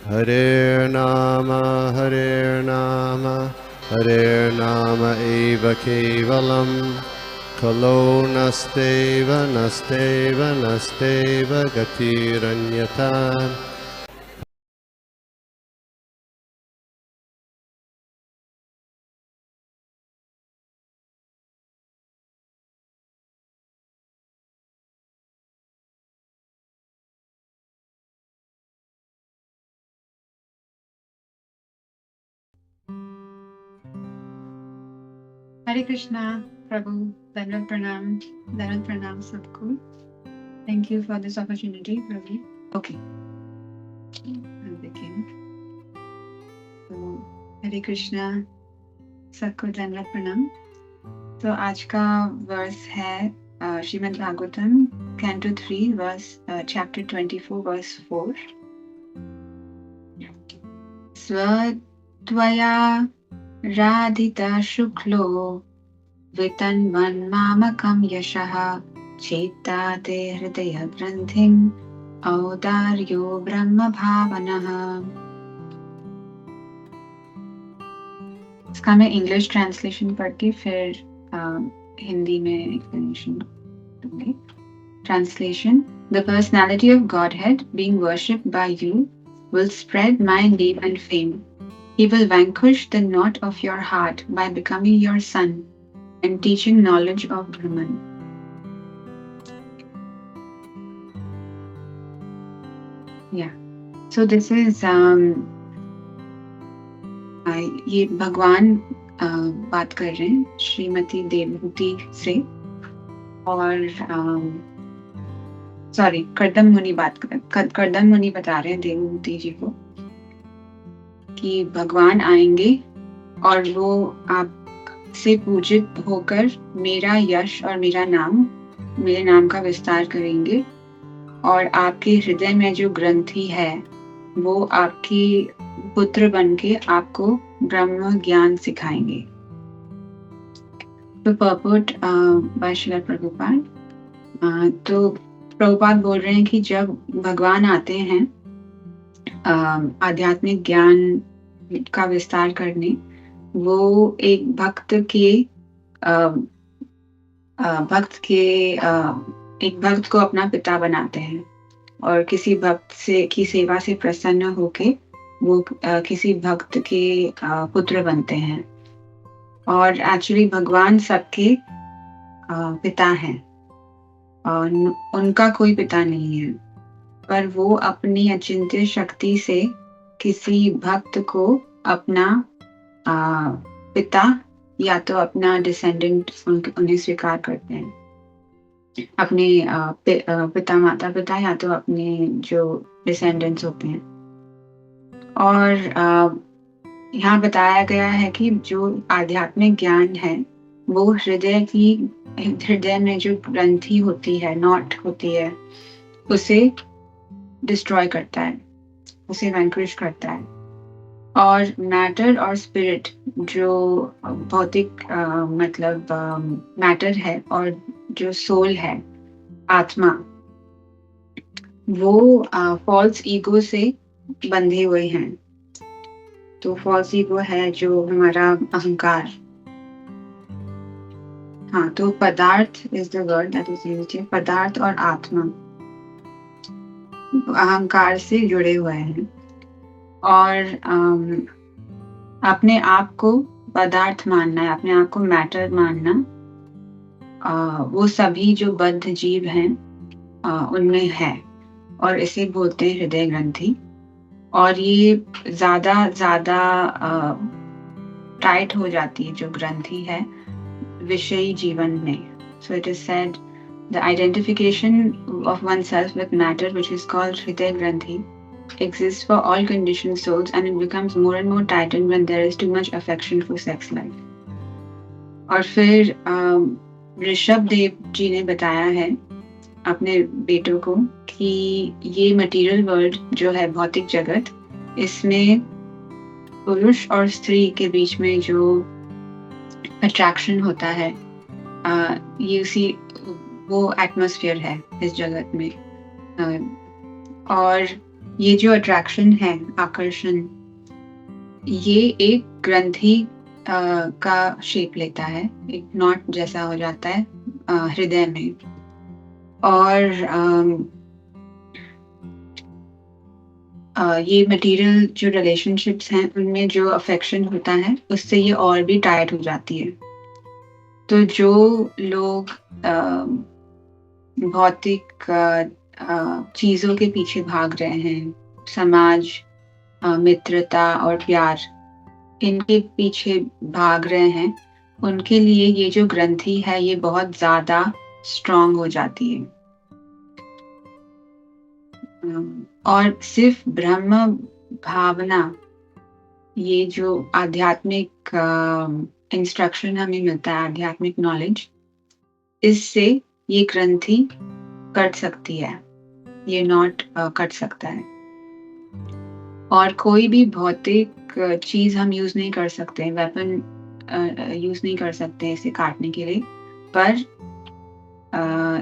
Hare Nama eva kevalam kalo nasteva gatiranyata. Hare Krishna, Prabhu, Dandavat Pranam सबको. Thank you for this opportunity, Prabhu. Okay, I'll begin. So, Hare Krishna, सबको Dandavat Pranam. तो आज का verse है Shrimad Bhagavatam canto 3 verse chapter 24 verse 4. स्वत्वया राधिता शुक्लो वितन्वन्मामकं यशः चेता ते हृदय ग्रंथिं औदार्यो ब्रह्म भावनः. इसका मैं इंग्लिश ट्रांसलेशन पढ़ के फिर हिंदी में एक्सप्लेनेशन दूंगी. Translation: The personality of Godhead, being worshipped by you, will spread my name and fame. He will vanquish the knot of your heart by becoming your son and teaching knowledge of Brahman. Yeah. So this is ये भगवान बात कर रहे हैं श्रीमती देवहूति से, और sorry Kardam मुनि बता रहे हैं देवहूति जी को कि भगवान आएंगे और वो आपसे पूजित होकर मेरा यश और मेरे नाम का विस्तार करेंगे, और आपके हृदय में जो ग्रंथि है वो आपकी पुत्र बनके आपको ब्रह्म ज्ञान सिखाएंगे. तो purport by श्रील प्रभुपाद. तो प्रभुपाद बोल रहे हैं कि जब भगवान आते हैं आध्यात्मिक ज्ञान का विस्तार करने, वो एक भक्त को अपना पिता बनाते हैं, और किसी भक्त की सेवा से प्रसन्न होके वो किसी भक्त के पुत्र बनते हैं. और एक्चुअली भगवान सबके पिता हैं, और उनका कोई पिता नहीं है, पर वो अपनी अचिंत्य शक्ति से किसी भक्त को अपना पिता या तो अपना डिसेंडेंट उन्हें स्वीकार करते हैं, अपने माता पिता या तो अपने जो डिसेंडेंट्स होते हैं. और यहाँ बताया गया है कि जो आध्यात्मिक ज्ञान है वो हृदय में जो ग्रंथि होती है, नॉट होती है, उसे डिस्ट्रॉय करता है, उसे वैंक्विश करता है. और मैटर और स्पिरिट जो भौतिक मतलब मैटर है, और जो सोल है, आत्मा, वो फॉल्स ईगो से बंधे हुए हैं. तो फॉल्स ईगो है जो हमारा अहंकार. हाँ, तो पदार्थ is the word that is used. पदार्थ और आत्मा अहंकार से जुड़े हुए हैं, और अपने आप को पदार्थ मानना है, अपने आप को मैटर मानना, वो सभी जो बद्ध जीव हैं उनमें है, और इसे बोलते हैं हृदय ग्रंथि. और ये ज्यादा टाइट हो जाती है जो ग्रंथि है विषयी जीवन में. So it is said the identification of oneself with matter, which is called hridaya granthi, exists for all conditioned souls, and it becomes more and more tightened when there is too much affection for sex life. और फिर ऋषभ देव जी ने बताया है अपने बेटों को कि ये मटेरियल वर्ल्ड जो है, भौतिक जगत, इसमें पुरुष और स्त्री के बीच में जो अट्रैक्शन होता है, वो एटमॉस्फेयर है इस जगत में. और ये जो अट्रैक्शन है, आकर्षण, ये एक ग्रंथि का शेप लेता है, एक नॉट जैसा हो जाता है हृदय में। और ये मटेरियल जो रिलेशनशिप्स हैं उनमें जो अफेक्शन होता है उससे ये और भी टाइट हो जाती है। तो जो लोग भौतिक चीजों के पीछे भाग रहे हैं, समाज, मित्रता और प्यार, इनके पीछे भाग रहे हैं, उनके लिए ये जो ग्रंथि है ये बहुत ज्यादा स्ट्रांग हो जाती है। और सिर्फ ब्रह्म भावना, ये जो आध्यात्मिक इंस्ट्रक्शन हमें मिलता है, आध्यात्मिक नॉलेज, इससे ये ग्रंथि कट सकती है, ये नॉट कट सकता है। और कोई भी भौतिक चीज हम यूज नहीं कर सकते, वेपन यूज नहीं कर सकते इसे काटने के लिए, पर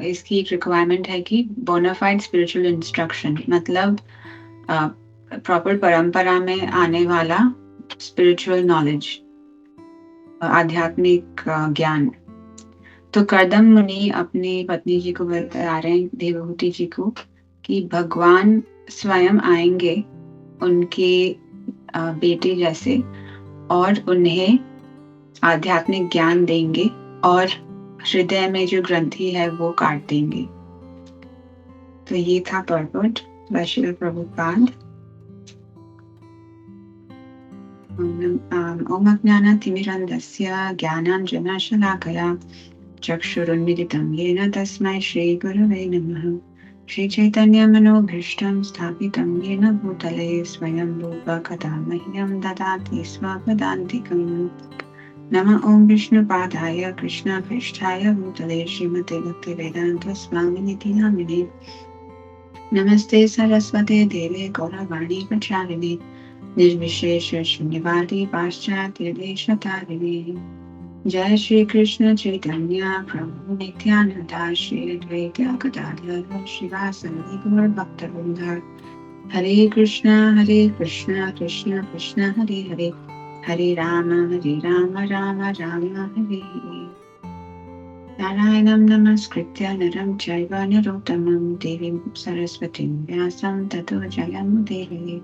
इसकी एक रिक्वायरमेंट है कि बोनाफाइड स्पिरिचुअल इंस्ट्रक्शन, मतलब प्रॉपर परंपरा में आने वाला स्पिरिचुअल नॉलेज, आध्यात्मिक ज्ञान। तो कर्दम मुनि अपनी पत्नी जी को बता रहे हैं, देवहूति जी को, कि भगवान स्वयं आएंगे उनके बेटे जैसे और उन्हें आध्यात्मिक ज्ञान देंगे और हृदय में जो ग्रंथि है वो काट देंगे। तो ये था पर्पट बाय श्रील प्रभुपाद। ओम अज्ञानतिमिरन्धस्य ज्ञानाञ्जनशलाकया चक्षुरुन्मिलितं येन तस्मै श्रीगुरवे नमः। श्रीचैतन्यमनोभीष्टं स्थापितं येन भूतले स्वयं रूप कदा मह्यं ददाति स्वपदान्तिकम्। नमः ओं विष्णुपादाय कृष्णपृष्ठाय भूतले श्रीमते भक्तिवेदान्तस्वामिनिति नामिने। नमस्ते सरस्वते देवे गौरवाणी प्रचारिणे निर्विशेष शून्यवादी पाश्चात्य देशतारिणे। जय श्री कृष्ण चैतन्य प्रभु नित्यानंद श्री अद्वैत गदाधर श्रीवासदि गौर भक्तवृंद। हरे कृष्ण कृष्ण कृष्ण हरे हरे, हरे राम राम राम हरे हरे। नारायणं नमस्कृत्य नरं चैव नरोत्तमं देवीं सरस्वतीं व्यासं ततो जयमुदीरये।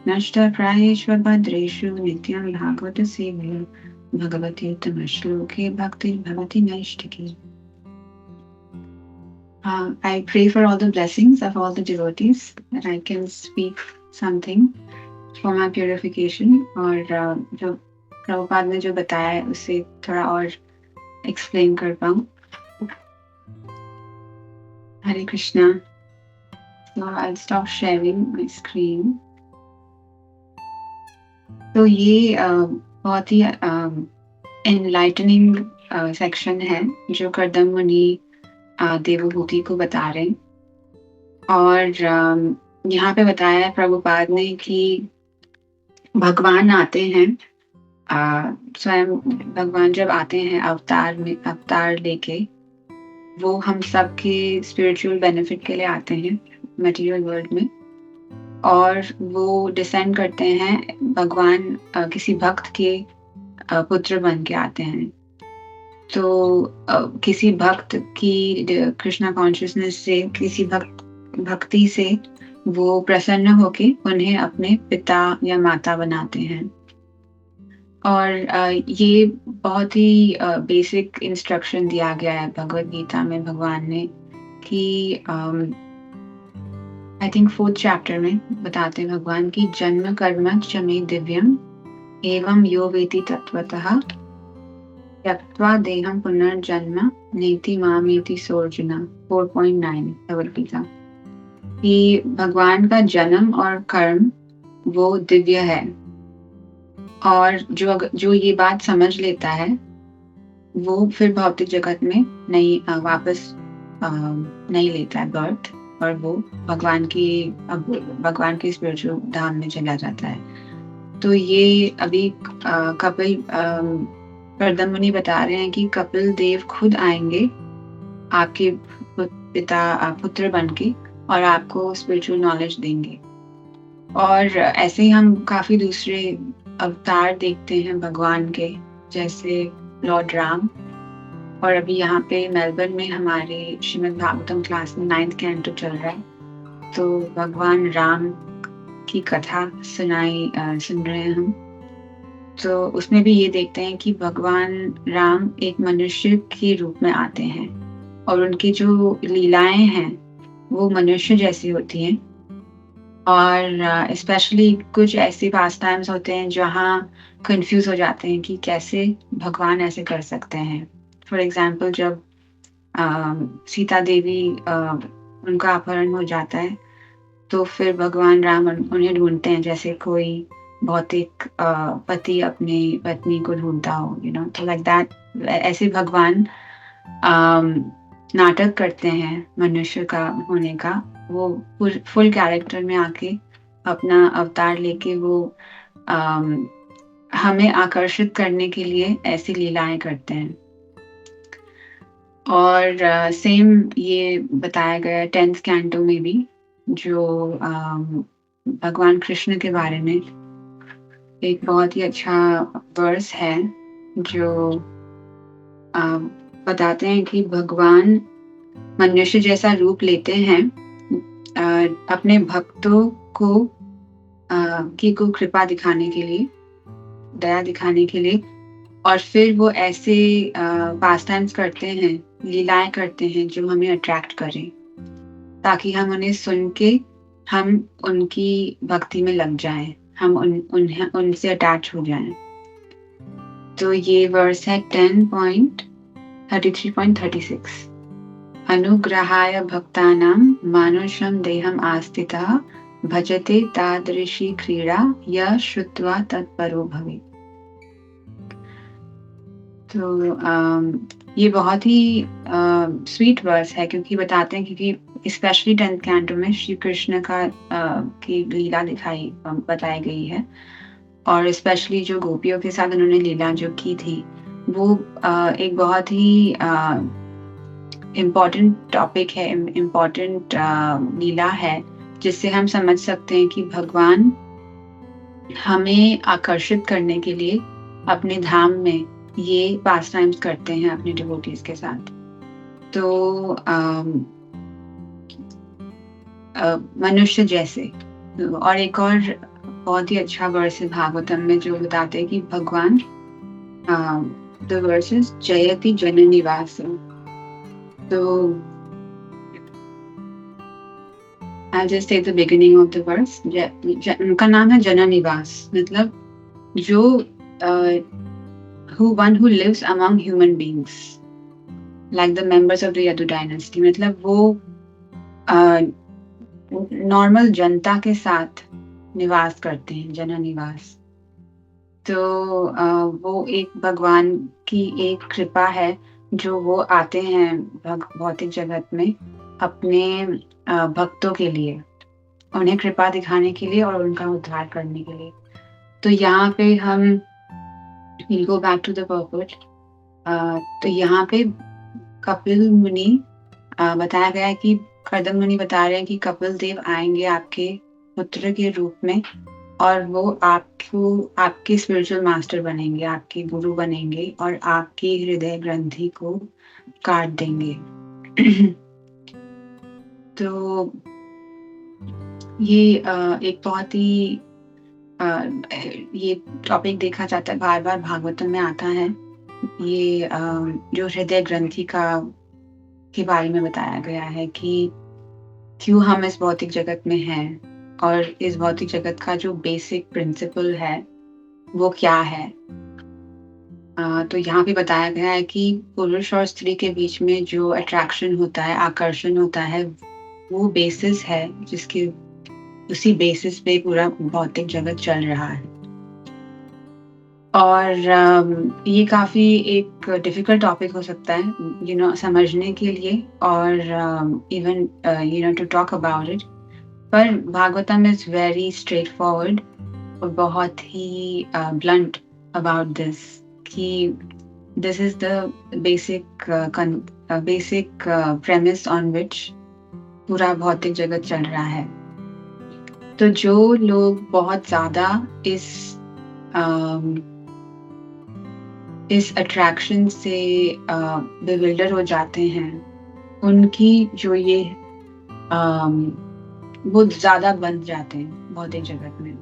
नष्टप्रायेष्वभद्रेषु नित्यं भागवत सेवया भगवती उत्तम श्लोके भक्तिर्भवति नैष्ठिकी। I pray for all the blessings of all the devotees that I can speak something for my purification, और जो प्रभुपाद ने जो बताया है उसे थोड़ा और एक्सप्लेन कर पाऊँ। हरे Krishna. So I'll stop sharing my screen. तो ये बहुत ही एनलाइटनिंग सेक्शन है जो कर्दम मुनि देवहूति को बता रहे हैं। और यहाँ पे बताया है प्रभुपाद ने कि भगवान आते हैं, स्वयं भगवान जब आते हैं अवतार लेके, वो हम सब के स्पिरिचुअल बेनिफिट के लिए आते हैं मटेरियल वर्ल्ड में, और वो डिसेंड करते हैं, भगवान किसी भक्त के पुत्र बन के आते हैं। तो किसी भक्त की कृष्णा कॉन्शियसनेस से, किसी भक्ति से वो प्रसन्न होके उन्हें अपने पिता या माता बनाते हैं। और ये बहुत ही बेसिक इंस्ट्रक्शन दिया गया है भगवद गीता में भगवान ने, कि आई थिंक 4th चैप्टर में बताते भगवान की जन्म कर्म च मे दिव्यम एवं यो वेति तत्वतः त्यक्त्वा देहं पुनर्जन्म नेति मामेति सोऽर्जुन 4.9 भगवद गीता। कि भगवान का जन्म और कर्म वो दिव्य है, और जो ये बात समझ लेता है वो फिर भौतिक जगत में नहीं वापस नहीं लेता है बर्थ, और वो भगवान के स्पिरिचुअल धाम में चला जाता है। तो ये अभी कपिल कर्दम मुनि बता रहे हैं कि कपिल देव खुद आएंगे आपके पुत्र बनके और आपको स्पिरिचुअल नॉलेज देंगे। और ऐसे ही हम काफ़ी दूसरे अवतार देखते हैं भगवान के, जैसे लॉर्ड राम। और अभी यहाँ पे मेलबर्न में हमारे श्रीमद् भागवतम क्लास में 9th कैंटो चल रहा है, तो भगवान राम की कथा सुन रहे हैं हम। तो उसमें भी ये देखते हैं कि भगवान राम एक मनुष्य के रूप में आते हैं और उनकी जो लीलाएं हैं वो मनुष्य जैसी होती हैं। और स्पेशली कुछ ऐसे पास टाइम्स होते हैं जहाँ कंफ्यूज हो जाते हैं कि कैसे भगवान ऐसे कर सकते हैं। फॉर एग्जाम्पल, जब सीता देवी उनका अपहरण हो जाता है, तो फिर भगवान राम उन्हें ढूंढते हैं जैसे कोई भौतिक पति अपनी पत्नी को ढूंढता हो, तो लाइक दैट। ऐसे भगवान नाटक करते हैं मनुष्य का होने का। वो फुल कैरेक्टर में आके अपना अवतार लेके वो हमें आकर्षित करने के लिए ऐसी लीलाएं करते हैं। और सेम ये बताया गया 10th कैंटो में भी, जो भगवान कृष्ण के बारे में एक बहुत ही अच्छा वर्स है, जो बताते हैं कि भगवान मनुष्य जैसा रूप लेते हैं अपने भक्तों को को कृपा दिखाने के लिए, दया दिखाने के लिए। और फिर वो ऐसे पास टाइम्स करते हैं, लीलाएं करते हैं जो हमें अट्रैक्ट करें, ताकि हम उन्हें सुन के हम उनकी भक्ति में लग जाएं, हम उनसे अटैच हो जाएं। तो ये वर्स है 10.33.36। अनुग्रहाय भक्तानां मानुषं देहम् आस्थितः भजते तादृशी क्रीड़ा यः श्रुत्वा तत्परो भवेत्। तो ये बहुत ही स्वीट वर्स है, क्योंकि बताते हैं, क्योंकि स्पेशली 10th कैंटो में श्री कृष्ण की लीला बताई गई है। और स्पेशली जो गोपियों के साथ उन्होंने लीला जो की थी, वो एक बहुत ही इम्पोर्टेंट टॉपिक है, इम्पोर्टेंट लीला है, जिससे हम समझ सकते हैं कि भगवान हमें आकर्षित करने के लिए अपने धाम में ये पास टाइम्स करते हैं अपने डिवोटीज के साथ। तो मनुष्य जैसे। और एक और बहुत ही अच्छा वर्स है भागवतम में, जो बताते हैं कि भगवान द वर्सेस जयति जननिवास। तो I'll just say the beginning of the verse. उनका नाम है जननिवास, मतलब जो one who lives among human beings, like the members of the Yadu dynasty. मतलब वो नॉर्मल जनता के साथ निवास करते हैं, जननिवास। तो वो एक भगवान की एक कृपा है, जो वो आते हैं भौतिक जगत में अपने भक्तों के लिए, उन्हें कृपा दिखाने के लिए और उनका उद्धार करने के लिए। तो यहाँ पे हम we'll go back to the purport. तो यहाँ पे कपिल मुनि बताया गया है कि कर्दम मुनि बता रहे हैं कि कपिल देव आएंगे आपके पुत्र के रूप में, और वो आपके स्पिरिचुअल मास्टर बनेंगे, आपके गुरु बनेंगे, और आपकी हृदय ग्रंथि को काट देंगे। तो ये एक बहुत ही ये टॉपिक देखा जाता है, बार बार भागवतम में आता है। ये जो हृदय ग्रंथि के बारे में बताया गया है कि क्यों हम इस भौतिक जगत में हैं, और इस भौतिक जगत का जो बेसिक प्रिंसिपल है वो क्या है। तो यहाँ पे बताया गया है कि पुरुष और स्त्री के बीच में जो अट्रैक्शन होता है, आकर्षण होता है, वो बेसिस है, जिसकी उसी बेसिस पे पूरा भौतिक जगत चल रहा है। और ये काफी एक डिफिकल्ट टॉपिक हो सकता है समझने के लिए, और even to talk about it. पर Bhagavatam is very straightforward और बहुत ही ब्लंट अबाउट दिस, कि this is the basic premise on which पूरा भौतिक जगत चल रहा है। तो जो लोग बहुत ज़्यादा इस अट्रैक्शन से bewilder हो जाते हैं, उनकी जो ये वो ज़्यादा बन जाते हैं भौतिक जगत में।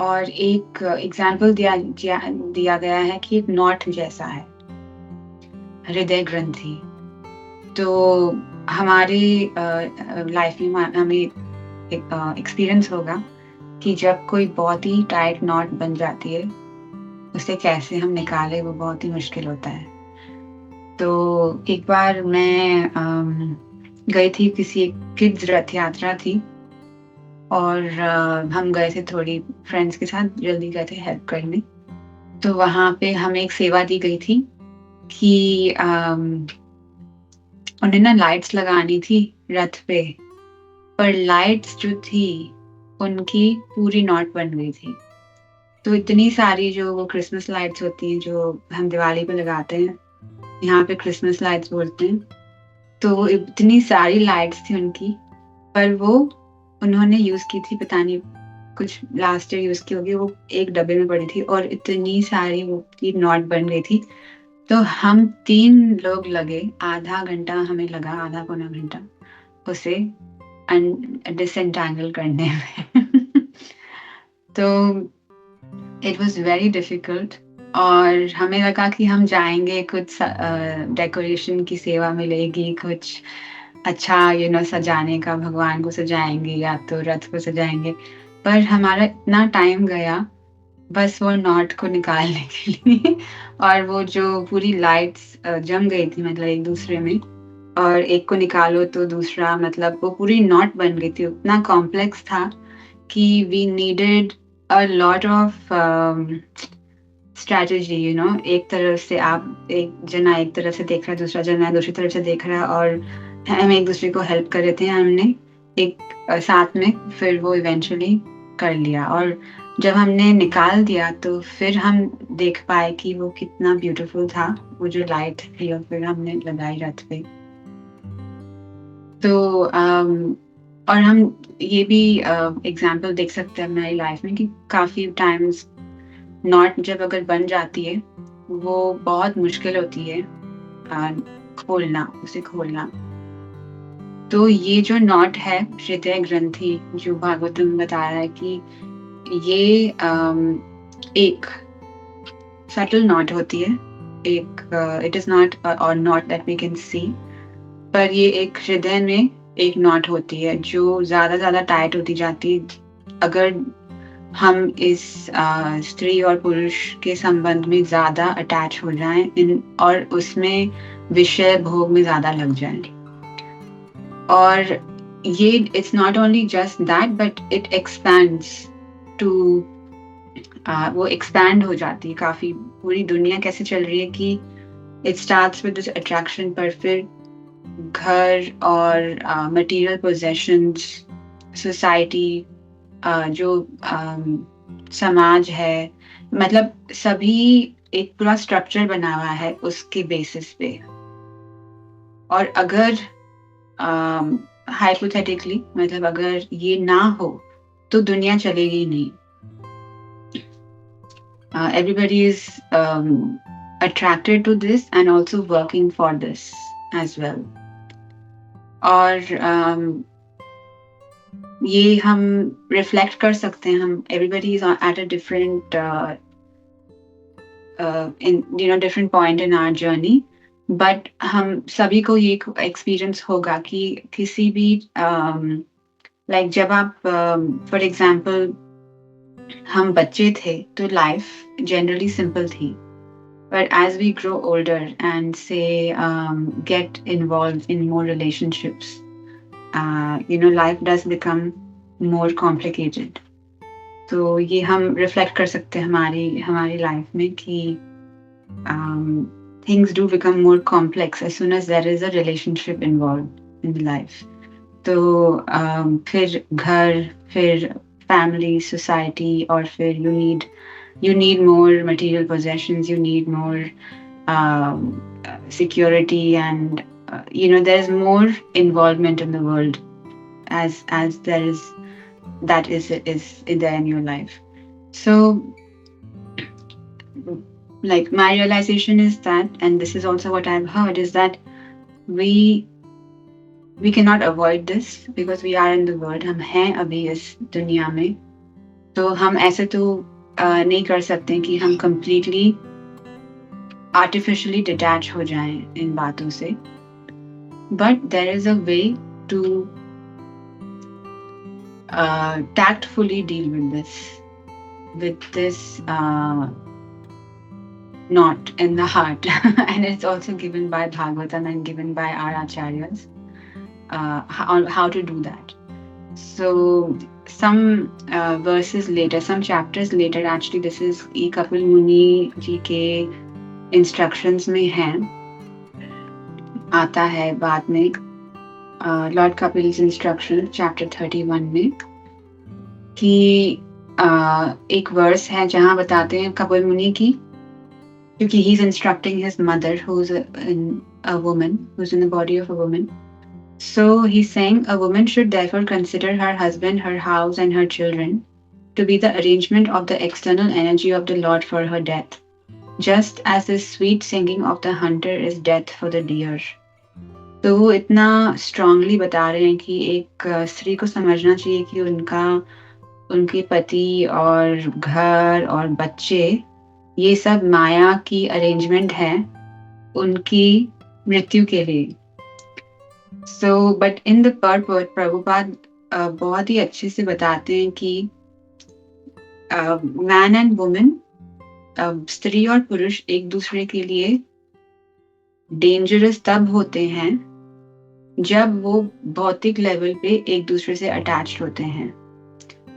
और एक एग्जाम्पल दिया गया है कि एक नॉट जैसा है हृदय ग्रंथि। तो हमारे लाइफ में हमें एक्सपीरियंस होगा कि जब कोई बहुत ही टाइट नॉट बन जाती है, उसे कैसे हम निकालें वो बहुत ही मुश्किल होता है। तो एक बार मैं गई थी, किसी किड्स रथ यात्रा थी, और हम गए थे थोड़ी फ्रेंड्स के साथ, जल्दी गए थे हेल्प करने। तो वहाँ पे हमें एक सेवा दी गई थी कि उन्हें ना लाइट्स लगानी थी रथ पे, पर लाइट्स जो थी उनकी पूरी नॉट बन गई थी। तो इतनी सारी जो वो क्रिसमस लाइट्स होती हैं जो हम दिवाली पे लगाते हैं, यहाँ पे क्रिसमस लाइट्स बोलते हैं, तो इतनी सारी लाइट्स थी उनकी, पर वो उन्होंने यूज की थी, पता नहीं कुछ लास्ट ईयर यूज की होगी, वो एक डब्बे में पड़ी थी और इतनी सारी वो की नॉट बन गई थी। तो हम 3 लोग लगे, आधा घंटा हमें लगा, आधा पौना घंटा उसे डिसएंटैंगल करने में। तो इट वाज वेरी डिफिकल्ट, और हमें लगा कि हम जाएंगे, कुछ डेकोरेशन की सेवा मिलेगी, कुछ अच्छा सजाने का, भगवान को सजाएंगे या तो रथ को सजाएंगे। पर हमारा इतना टाइम गया बस वो नॉट को निकालने के लिए, और वो जो पूरी लाइट्स जम गई थी, मतलब एक दूसरे में, और एक को निकालो तो दूसरा, मतलब वो पूरी नॉट बन गई थी। उतना कॉम्प्लेक्स था कि we needed a lot of strategy. एक तरफ से एक जना एक तरफ से देख रहा है, दूसरा जना दूसरी तरफ से देख रहा है, और हम एक दूसरे को हेल्प कर रहे थे। हमने एक साथ में फिर वो इवेंचुअली कर लिया, और जब हमने निकाल दिया तो फिर हम देख पाए कि वो कितना ब्यूटीफुल था, वो जो लाइट थी, और फिर हमने लगाई रथ पे। तो और हम ये भी एग्जाम्पल देख सकते हैं हमारी लाइफ में कि काफी टाइम्स नॉट जब अगर बन जाती है, वो बहुत मुश्किल होती है उसे खोलना। तो ये जो नॉट है हृदय ग्रंथि, जो भागवतम में बताया है कि ये एक सटल नॉट होती है, इट इज नॉट और not that we can see, पर ये एक हृदय में एक नॉट होती है जो ज्यादा टाइट होती जाती है अगर हम इस स्त्री और पुरुष के संबंध में ज्यादा अटैच हो जाएं और उसमें विषय भोग में ज्यादा लग जाएं। और ये it's not only just that, but it expands to वो एक्सपैंड हो जाती है काफी। पूरी दुनिया कैसे चल रही है कि it starts with this attraction, पर फिर घर और मटेरियल पोजेशंस, सोसाइटी, जो समाज है, मतलब सभी एक पूरा स्ट्रक्चर बना हुआ है उसके बेसिस पे। और अगर हाइपोथेटिकली, मतलब अगर ये ना हो तो दुनिया चलेगी नहीं। Everybody is attracted to this and also working for this as well. और ये हम रिफ्लेक्ट कर सकते हैं, हम everybody is at a different different point in our journey, but हम सभी को ये एक्सपीरियंस होगा कि किसी भी लाइक जब आप फॉर एग्जाम्पल हम बच्चे थे तो लाइफ जनरली सिंपल थी, but as we grow older and say get involved in more relationships, life does become more complicated. तो ये हम रिफ्लेक्ट कर सकते हैं हमारी लाइफ में कि things do become more complex as soon as there is a relationship involved in life. तो फिर घर, फिर family, society, or फिर you need more material possessions, you need more security, and there's more involvement in the world as there is that is there in your life. So, like, my realization is that, and this is also what I've heard, is that we cannot avoid this because we are in the world. हम हैं अभी इस दुनिया में, तो हम ऐसे तो नहीं कर सकते कि हम completely artificially detach हो जाएं इन बातों से. But there is a way to tactfully deal with this knot in the heart, and it's also given by Bhagavatam and given by our acharyas, how to do that. So some verses later, some chapters later, actually this is Kapil Muni ji के instructions में है, आता है बाद में Lord Kapil's instruction chapter 31 में, कि एक verse है जहाँ बताते हैं कपिल मुनि की, क्योंकि he's instructing his mother who's a woman, who's in the body of a woman. So he's saying a woman should therefore consider her husband, her house and her children to be the arrangement of the external energy of the Lord for her death, just as the sweet singing of the hunter is death for the deer. तो वो इतना strongly बता रहे हैं कि एक स्त्री को समझना चाहिए कि उनके पति और घर और बच्चे ये सब माया की अरेंजमेंट है उनकी मृत्यु के लिए. So, but in the purport, Prabhupada बहुत ही अच्छे से बताते हैं कि man and woman, स्त्री और पुरुष एक दूसरे के लिए डेंजरस तब होते हैं जब वो भौतिक लेवल पे एक दूसरे से अटैच्ड होते हैं.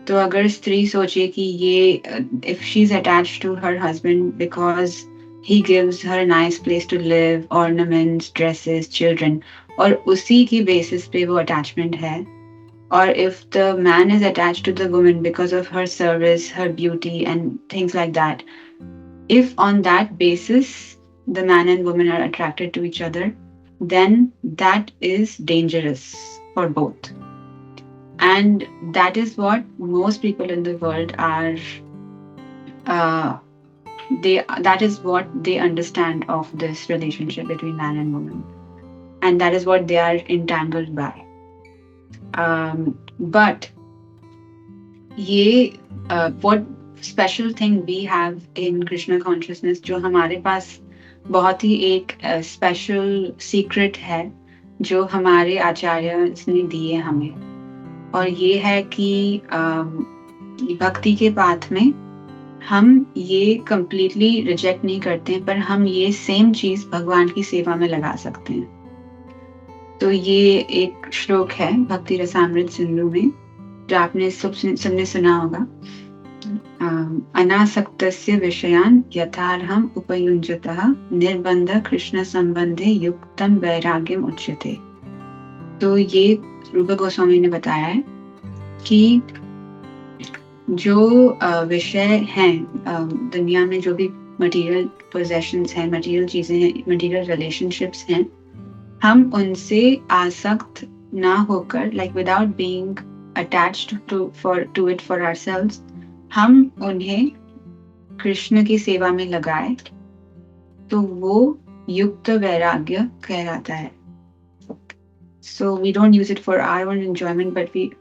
तो अगर स्त्री सोचे कि ये if she's attached to her husband because he gives her a nice place to live, ornaments, dresses, children, और उसी की बेसिस पे वो अटैचमेंट है, और if the man is attached to the woman because of her service, her beauty and things like that, if on that basis the man and woman are attracted to each other, then that is dangerous for both. And that is what most people in the world are, that is what they understand of this relationship between man and woman. And that is what they are entangled by. But what special thing we have in Krishna consciousness, जो हमारे पास बहुत ही एक special secret है जो हमारे आचार्य ने दिए हमें, और ये है कि भक्ति के पाथ में हम ये completely reject नहीं करते हैं, पर हम ये same चीज भगवान की सेवा में लगा सकते हैं. तो ये एक श्लोक है भक्ति रसामृत सिंधु में जो आपने सबने सुना होगा. अनासक्तस्य विषयान् यथार्हम् उपयुञ्जतः निर्बन्ध कृष्ण संबंधे युक्तम वैराग्यम उच्यते. तो ये रूप गोस्वामी ने बताया है कि जो विषय हैं दुनिया में, जो भी मटेरियल पोजेशंस हैं, मटेरियल चीजें हैं, मटेरियल रिलेशनशिप्स हैं, हम उनसे आसक्त ना होकर, like without being attached to it for ourselves, हम उन्हें कृष्ण की सेवा में लगाए तो वो युक्त वैराग्य कहलाता है. So we don't use it for our own enjoyment, but we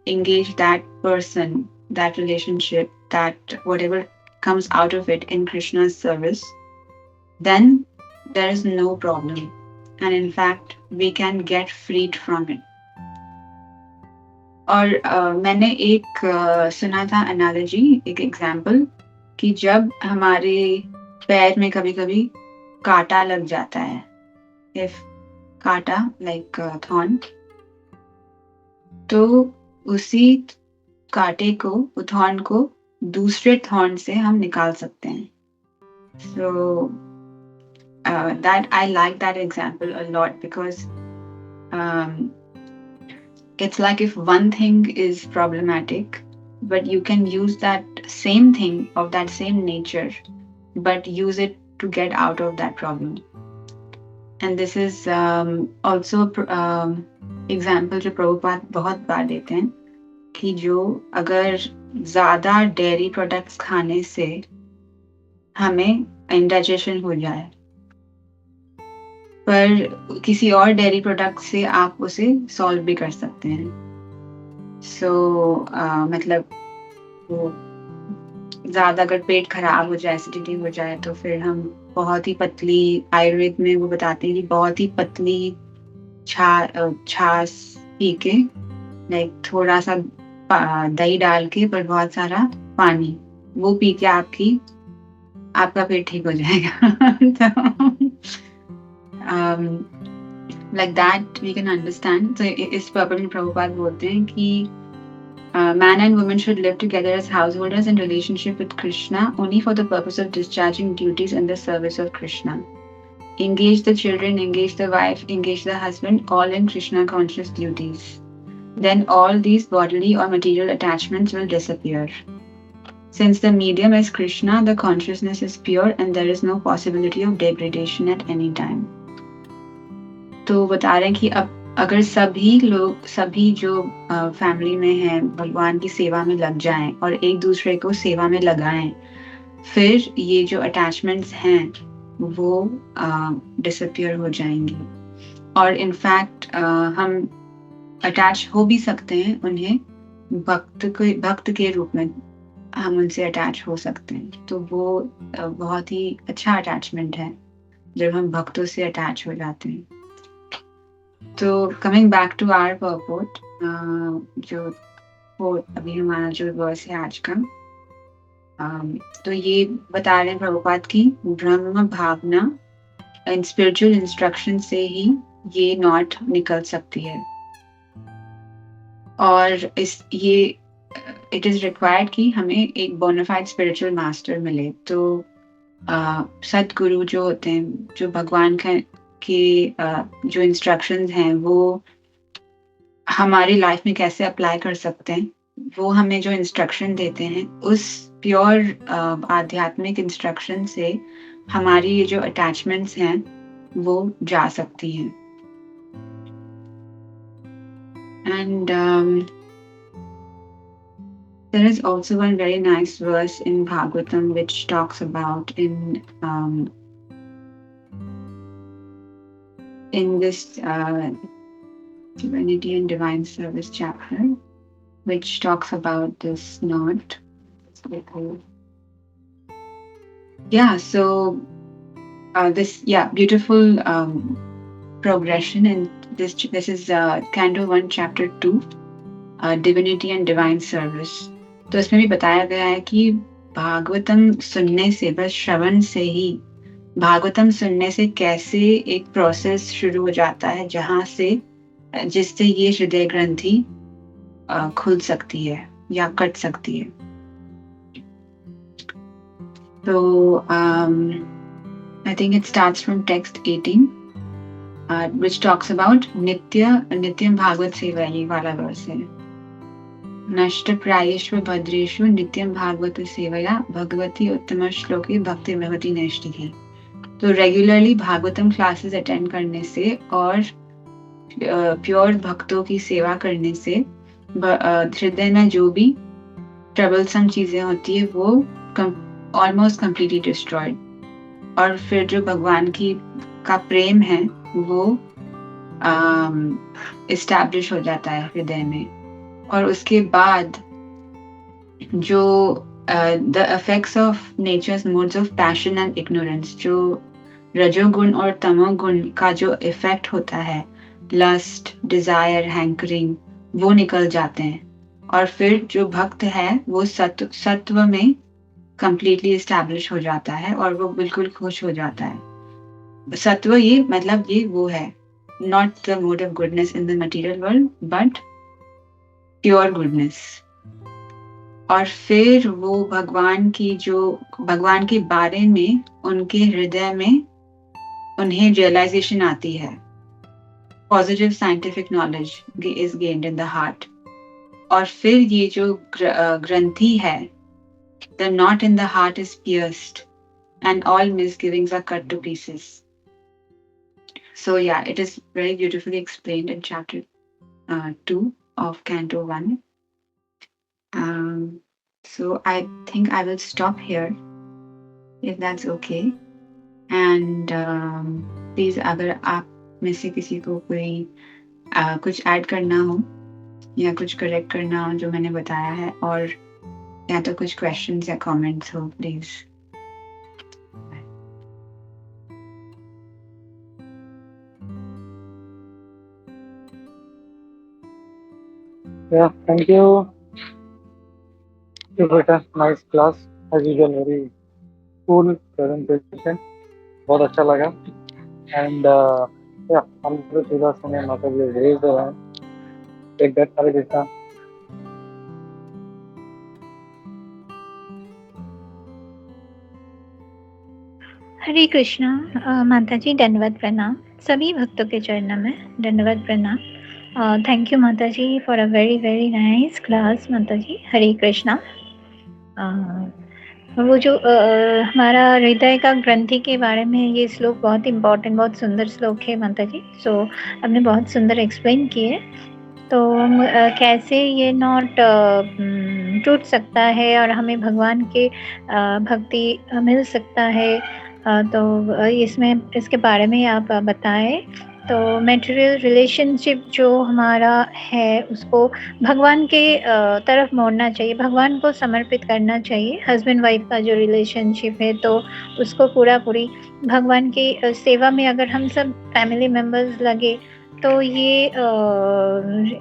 engage that person, that relationship, that whatever comes out of it in Krishna's service, then there is no problem. And in fact, we can get freed from it. और मैंने एक सुना था analogy, एक example, कि जब हमारे पैर में कभी-कभी कांटा लग जाता है, if कांटा like thorn, तो उसी कांटे को, थॉर्न को दूसरे थॉर्न से हम निकाल सकते हैं. So that I like that example a lot because it's like if one thing is problematic, but you can use that same thing of that same nature, but use it to get out of that problem. And this is also example जो प्रभुपाद बहुत बार देते हैं कि जो अगर ज़्यादा dairy products खाने से हमें इंडाइजेशन हो जाए, पर किसी और डेयरी प्रोडक्ट से आप उसे सॉल्व भी कर सकते हैं। मतलब वो ज़्यादा अगर पेट खराब हो जाए, एसिडिटी हो जाए, तो फिर हम बहुत ही पतली, आयुर्वेद में वो बताते हैं कि बहुत ही पतली छाछ पी के, लाइक थोड़ा सा दही डाल के पर बहुत सारा पानी, वो पी के आपका पेट ठीक हो जाएगा। Like that we can understand. तो इस पर्पल में प्रभुपाद बोलते हैं कि man and woman should live together as householders in relationship with Krishna only for the purpose of discharging duties in the service of Krishna. Engage the children, engage the wife, engage the husband, all in Krishna conscious duties. Then all these bodily or material attachments will disappear. Since the medium is Krishna, the consciousness is pure and there is no possibility of degradation at any time. तो बता रहे हैं कि अब अगर सभी जो family में हैं भगवान की सेवा में लग जाएं और एक दूसरे को सेवा में लगाएं, फिर ये जो अटैचमेंट्स हैं वो डिसअपियर हो जाएंगी। और इनफैक्ट हम अटैच हो भी सकते हैं उन्हें, भक्त के रूप में हम उनसे अटैच हो सकते हैं। तो वो बहुत ही अच्छा अटैचमेंट है जब हम भक्तों से अटैच हो जाते हैं। तो कमिंग बैक टू आवर पर्पोट, जो अभी हमारा जो वर्स है आज का, तो ये बता रहे हैं प्रभुपाद की ब्रह्म भावना एंड स्पिरिचुअल इंस्ट्रक्शन से ही ये नॉट निकल सकती है। और इट इज रिक्वायर्ड कि हमें एक बोनाफाइड स्पिरिचुअल मास्टर मिले। तो सदगुरु जो होते हैं, जो भगवान के जो इंस्ट्रक्शंस हैं वो हमारी लाइफ में कैसे अप्लाई कर सकते हैं, वो हमें जो इंस्ट्रक्शन देते हैं उस प्योर आध्यात्मिक इंस्ट्रक्शन से हमारी ये जो अटैचमेंट्स हैं वो जा सकती हैं। And there is also one very nice verse in Bhagavatam which talks about in this Divinity and Divine Service chapter, which talks about this knot. So this beautiful progression, and this is Canto 1 Chapter 2, Divinity and Divine Service. तो इसमें भी बताया गया है कि भागवतम सुनने से, बस श्रवण से ही, भागवतम सुनने से कैसे एक प्रोसेस शुरू हो जाता है जिससे ये हृदय ग्रंथि खुल सकती है या कट सकती है। तो I think it starts from text 18, which talks about नित्यम भागवत सेवा, ये वाला वर्स है। नष्ट प्रायेषु भद्रेषु नित्यम भागवत सेवया भगवती उत्तम श्लोके भक्ति भगवती नैष्ठिकी। तो रेगुलरली भागवतम क्लासेस अटेंड करने से और प्योर भक्तों की सेवा करने से हृदय में जो भी ट्रबलसम चीजें होती है वो ऑलमोस्ट कंप्लीटली डिस्ट्रॉयड, और फिर जो भगवान का प्रेम है वो इस्टेब्लिश हो जाता है हृदय में। और उसके बाद जो the effects of nature's modes of passion and ignorance, जो रजोगुण और तमोगुण का जो इफेक्ट होता है, लस्ट, डिजायर, हैंकरिंग, वो निकल जाते हैं। और फिर जो भक्त है वो सत्व में कंप्लीटली इस्टेब्लिश हो जाता है और वो बिल्कुल खुश हो जाता है। सत्व ये मतलब ये वो है, not the mode of goodness in the material world but pure goodness. और फिर वो भगवान के बारे में उनके हृदय में उन्हें रियलाइजेशन आती है। Positive scientific knowledge is gained in the heart. और फिर ये जो ग्रंथि है, the knot in the heart is pierced and all misgivings are cut to pieces. So it is very beautifully explained in chapter 2 of Canto 1. So I think I will stop here if that's okay. And please अगर आप में से किसी को कोई कुछ add करना हो या कुछ करेक्ट करना हो जो मैंने बताया है, और या तो कुछ क्वेश्चंस या कमेंट्स हो, please. Yeah, thank you. Beta, nice class. As usual, very cool presentation. बहुत अच्छा लगा. And yeah, हम तो सीधा सुने मतलब ये raise the hand. Take that, Hare Krishna. हरे कृष्णा. माता जी दंडवत प्रणाम. सभी भक्तों के चरणों में दंडवत प्रणाम. थैंक यू माता जी for a very very nice class. माता जी हरे कृष्णा. वो जो हमारा हृदय का ग्रंथि के बारे में ये श्लोक बहुत इम्पोर्टेंट, बहुत सुंदर श्लोक है माता जी. सो आपने बहुत सुंदर एक्सप्लेन किए. तो कैसे ये नॉट टूट सकता है और हमें भगवान के भक्ति मिल सकता है. तो इसमें इसके बारे में आप बताएं. तो मटेरियल रिलेशनशिप जो हमारा है उसको भगवान के तरफ मोड़ना चाहिए, भगवान को समर्पित करना चाहिए. हस्बैंड वाइफ का जो रिलेशनशिप है तो उसको पूरी भगवान की सेवा में अगर हम सब फैमिली मेम्बर्स लगे तो ये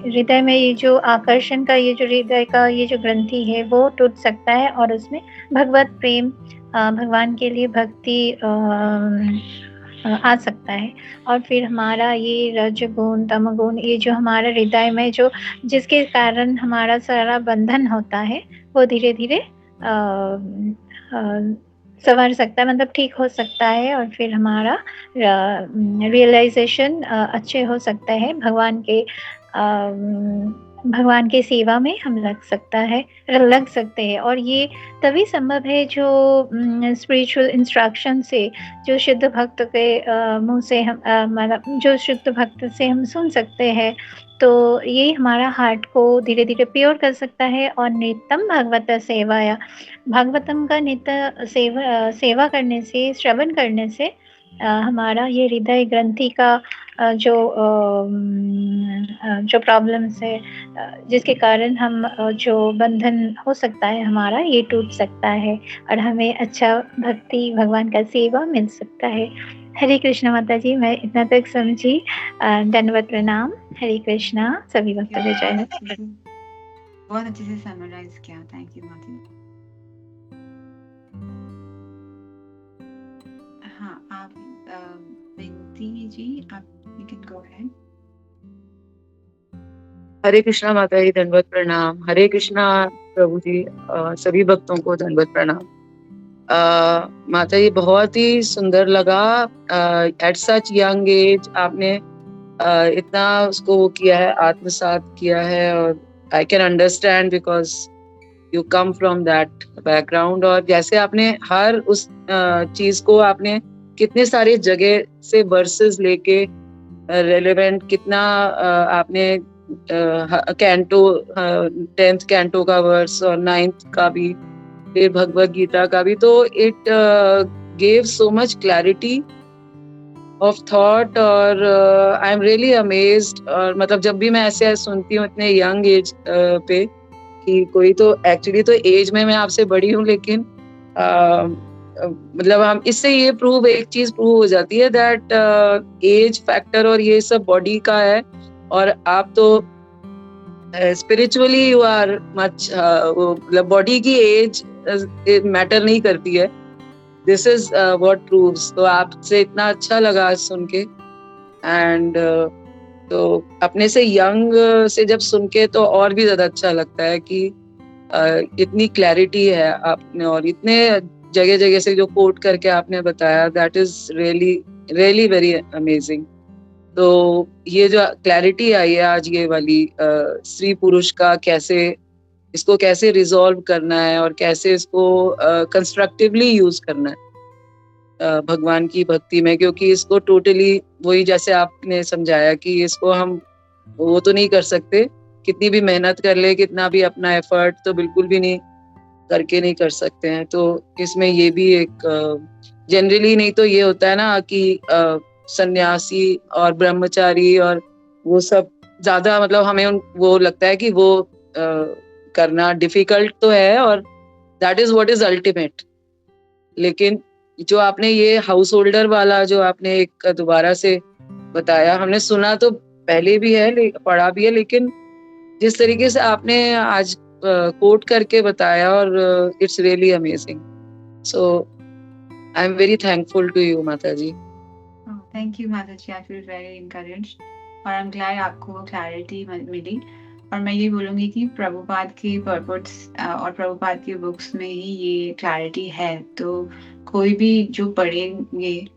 हृदय में ये जो आकर्षण का ये जो हृदय का ये जो ग्रंथि है वो टूट सकता है और उसमें भगवत प्रेम, भगवान के लिए भक्ति आ सकता है. और फिर हमारा ये रजगुण तमगुण ये जो हमारा हृदय में जो जिसके कारण हमारा सारा बंधन होता है वो धीरे धीरे संवर सकता है, मतलब ठीक हो सकता है. और फिर हमारा रियलाइजेशन अच्छे हो सकता है, भगवान के सेवा में हम लग सकते हैं. और ये तभी संभव है जो स्पिरिचुअल इंस्ट्रक्शन से, जो शुद्ध भक्त के मुंह से हम मतलब जो शुद्ध भक्त से हम सुन सकते हैं. तो ये हमारा हार्ट को धीरे धीरे प्योर कर सकता है. और नित्यम भागवत सेवाया, भागवतम का नित्य सेवा करने से, श्रवण करने से हमारा ये हृदय ग्रंथि का जो प्रॉब्लम्स है, जिसके कारण हम जो बंधन हो सकता है हमारा, ये टूट सकता है और हमें अच्छा भक्ति भगवान का सेवा मिल सकता है. हरे कृष्णा माता जी, मैं इतना तक समझी. धन्यवाद प्रणाम. हरे कृष्णा. सभी भक्तों के जय. बहुत अच्छे से समराइज किया. थैंक यू माता जी. हाँ, आप बिंती जी, आप यू कैन गो अहेड. हरे कृष्णा माता जी, धन्यवाद प्रणाम. हरे कृष्णा प्रभु जी, सभी भक्तों को धन्यवाद प्रणाम. माता जी बहुत ही सुंदर लगा. एट सच यंग एज आपने इतना उसको किया है, आत्मसात किया है. और I can understand because you come from that background. और जैसे आपने हर उस चीज को आपने कितने सारे जगह से वर्सेस लेके रेलेवेंट कितना आपने कैंटो 10th कैंटो का वर्स और 9th का भी, फिर भगवत गीता का भी. तो it gave so much clarity of thought. और आई एम रियली अमेज्ड. और मतलब जब भी मैं ऐसे सुनती हूँ इतने यंग एज पे कि कोई, तो एक्चुअली तो एज में मैं आपसे बड़ी हूँ, लेकिन मतलब हम इससे ये एक चीज प्रूव हो जाती है दैट एज फैक्टर और ये सब बॉडी का है. और आप तो स्पिरिचुअली यू आर मच, मतलब बॉडी की एज मैटर नहीं करती है. This is what proves. तो आपसे इतना अच्छा लगा सुन के. एंड तो अपने से यंग से जब सुन के तो और भी ज्यादा अच्छा लगता है कि इतनी क्लैरिटी है आपने, और इतने जगह जगह से जो कोट करके आपने बताया, that is really really very amazing. तो ये जो क्लैरिटी आई है आज ये वाली स्त्री पुरुष का, इसको कैसे रिजॉल्व करना है और कैसे इसको कंस्ट्रक्टिवली यूज करना है भगवान की भक्ति में. क्योंकि इसको टोटली वही जैसे आपने समझाया कि इसको हम वो तो नहीं कर सकते कितनी भी मेहनत कर ले, कितना भी अपना एफर्ट, तो बिल्कुल भी नहीं करके नहीं कर सकते हैं। तो इसमें ये भी एक जनरली नहीं तो ये होता है ना कि सन्यासी और ब्रह्मचारी और वो सब ज्यादा मतलब हमें वो लगता है कि वो करना डिफिकल्ट तो है और that is what is ultimate. लेकिन जो आपने ये हाउस होल्डर वाला जो आपने एक दोबारा से बताया, हमने सुना तो पहले भी है, पढ़ा भी है, लेकिन जिस तरीके से आपने आज कोट करके बताया, और it's really amazing. So I am very thankful to you माता जी। थैंक यू माता ji, I feel very encouraged और आई एम ग्लैड आपको वो क्लैरिटी मिली। और मैं ये बोलूँगी कि प्रभुपाद के पर्पस और प्रभुपाद की बुक्स में ही ये क्लैरिटी है, तो कोई भी जो पढ़ेंगे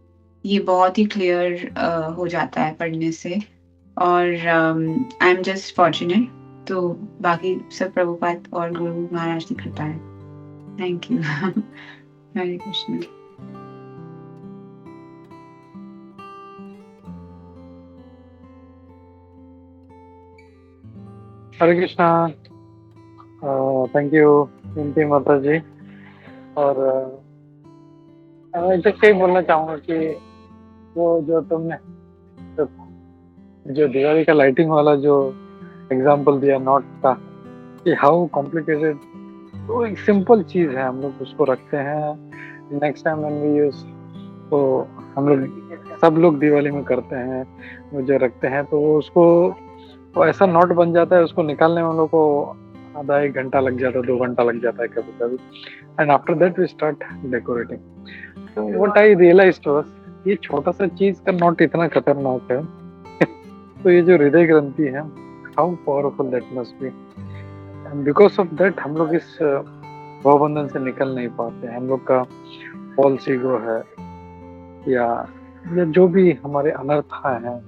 ये बहुत ही क्लियर हो जाता है पढ़ने से। और आई एम जस्ट फॉर्चुनेट, तो बाकी सब प्रभुपाद और गुरु महाराज की कृपा है। Thank you. Hare Krishna. Hare Krishna. Thank you Kunti माता जी। और जस्ट यही बोलना चाहूँगा कि वो जो तुमने जो दिवाली का लाइटिंग वाला जो एग्जाम्पल दिया नॉट का, कि हाउ कॉम्प्लिकेटेड, वो एक सिंपल चीज है, हम लोग उसको रखते हैं next time when we use, तो हम लोग सब लोग दिवाली में करते हैं, मुझे रखते हैं, तो वो उसको वो ऐसा नॉट बन जाता है, उसको निकालने में हम लोग को आधा 1 घंटा लग जाता है, 2 घंटा लग जाता है कभी कभी। And after that we start decorating. तो व्हाट आई रियलाइज्ड वाज, ये छोटा सा चीज का नॉट इतना खतरनाक है। तो ये जो हृदय ग्रंथि है, how powerful that must be, and because of that हम लोग इस भवबंधन से निकल नहीं पाते। हम लोग का फॉल्स ईगो है या जो भी हमारे अनर्थ हैं,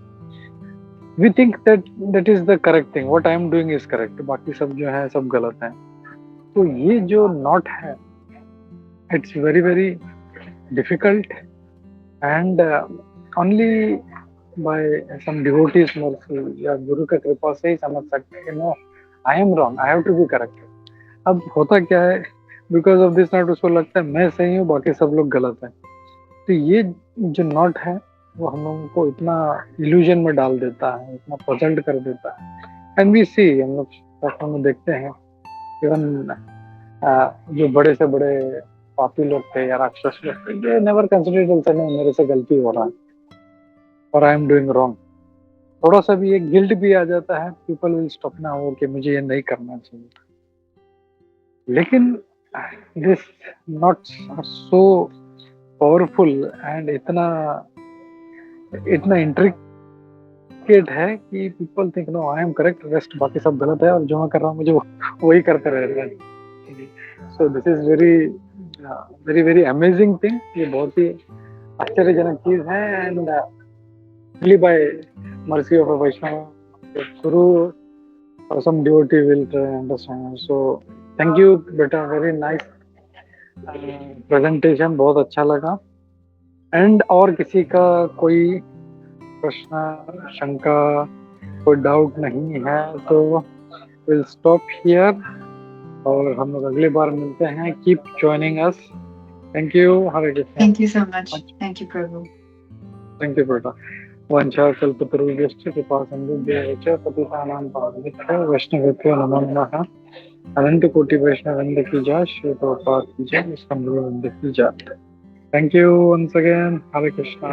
we think that is the correct thing, what I am doing is correct, बाकी सब जो है सब गलत है। तो ये जो नॉट है, it's very very difficult, and only by some devotees mercy या गुरु का कृपा से ही समझ सकते हैं कि no, I am wrong, I have to be correct. अब होता क्या है, बिकॉज ऑफ दिस नॉट उसको लगता है मैं सही हूँ, बाकी सब लोग गलत है। तो ये जो नॉट है वो हम लोगों को इतना इल्यूजन में डाल देता है, इतना पजल्ड कर देता है। एंड वी सी, हम लोग शास्त्रों में देखते हैं, इवन जो बड़े से बड़े पापी लोग थे या राक्षस लोग थे, दे नेवर कंसिडर्ड मेरे से गलती हो रहा है और आई एम डूइंग रॉन्ग। थोड़ा सा भी एक गिल्ट भी आ जाता है, पीपल विल स्टॉप ना हो कि मुझे ये नहीं करना चाहिए। लेकिन this not so powerful and इतना इंट्रिकेट है कि people think no, I am correct, rest बाकी सब गलत है, और जो मैं कर रहा हूँ मुझे वही करते रहते हैं। So this is very very very amazing thing. ये बहुत ही आश्चर्यजनक चीज है, and only by mercy of a Vaishnava Guru or some devotee will try to understand. So thank you beta, very nice presentation, बहुत अच्छा लगा। एंड और किसी का कोई प्रश्न, शंका, कोई डाउट नहीं है तो विल स्टॉप हियर, और हम लोग अगली बार मिलते हैं। Keep joining us. Thank you. Hare Krishna. Thank you so much. Thank you Prabhu. Thank you बेटा। वंशाकल्पतरुभ्यश्च कृपासिन्धुभ्यश्च पतितानां पावनेभ्यो वैष्णवेभ्यो नमो नमः। अनंत कोटि वैष्णववृंद की जय, श्री प्रभुपाद की जय, संपूर्ण वृंद की जय। Thank you once again. Hare Krishna.